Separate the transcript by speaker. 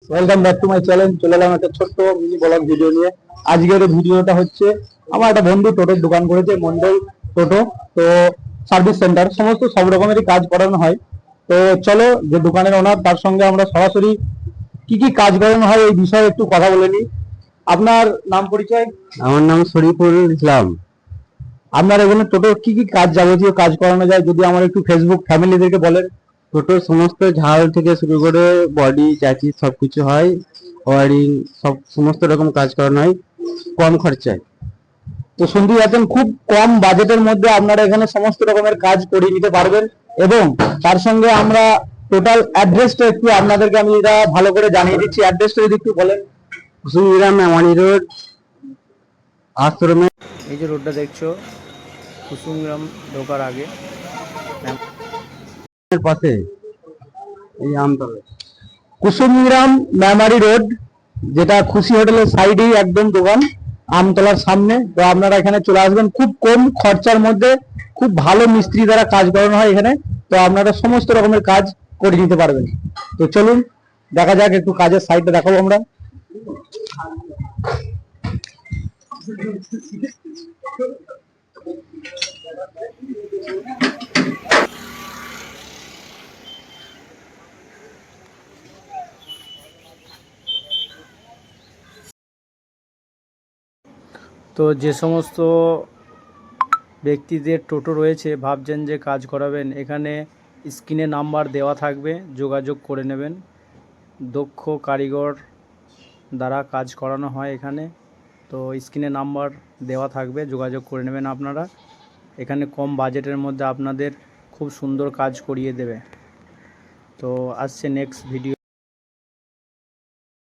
Speaker 1: Welcome back to my channel. চলে এলাম একটা ছোট্ট মিনি ব্লগ ভিডিও নিয়ে। আজকের ভিডিওটা হচ্ছে আমার একটা বন্ধু টোটোর দোকান করেছে, মন্ডল টোটো। তো সার্ভিস সেন্টার সমস্ত সব রকমেরই কাজ করানো হয়। তো চলো, যে দোকানের ওনার তার সঙ্গে আমরা সরাসরি কি কি কাজ করানো হয় এই বিষয়ে একটু কথা বলে নিই। আপনার নাম পরিচয়?
Speaker 2: আমার নাম শরীফুল ইসলাম।
Speaker 1: আপনার এখানে টোটো কি কি কাজ, যাবতীয় কাজ করানো যায়, যদি আমার একটু ফেসবুক ফ্যামিলিদেরকে বলেন।
Speaker 2: টোটোর সমস্ত ঝাল থেকে শুরু করে বডি চাচি সবকিছু হয়, ওয়ারিং সব সমস্ত রকম কাজ করানো হয় কম খরচায়।
Speaker 1: তো শুনতে যাচ্ছেন, খুব কম বাজেটের মধ্যে আপনারা এখানে সমস্ত রকমের কাজ করে নিতে পারবেন। এবং তার সঙ্গে আমরা টোটাল অ্যাড্রেসটা একটু আপনাদেরকে আমি এটা ভালো করে জানিয়ে দিচ্ছি। অ্যাড্রেসটা যদি একটু বলেন।
Speaker 2: কুসুমগ্রাম মেমারি রোড আশ্রমে।
Speaker 3: এই যে রোডটা দেখছো, কুসুমগ্রাম ঢোকার আগে
Speaker 2: পাশে এই আমতলা।
Speaker 1: কুসুমগ্রাম মেমারি রোড, যেটা খুশি হোটেলের সাইডেই একদম দোকান, আমতলার সামনে। তো আপনারা এখানে চলে আসবেন, খুব কম খরচার মধ্যে খুব ভালো মিস্ত্রি দ্বারা কাজ করানো হয় এখানে। তো আপনারা সমস্ত রকমের কাজ করে নিতে পারবেন। তো চলুন দেখা যাক, একটু কাজের সাইডটা দেখাবো আমরা।
Speaker 3: তো যে সমস্ত ব্যক্তিদের টোটো রয়েছে, ভাবছেন যে কাজ করাবেন, এখানে স্ক্রিনে নাম্বার দেওয়া থাকবে, যোগাযোগ করে নেবেন। দক্ষ কারিগর দ্বারা কাজ করানো হয় এখানে। তো স্ক্রিনে নাম্বার দেওয়া থাকবে, যোগাযোগ করে নেবেন আপনারা। এখানে কম বাজেটের মধ্যে আপনাদের খুব সুন্দর কাজ করিয়ে দেবে। তো আসছে নেক্সট ভিডিও।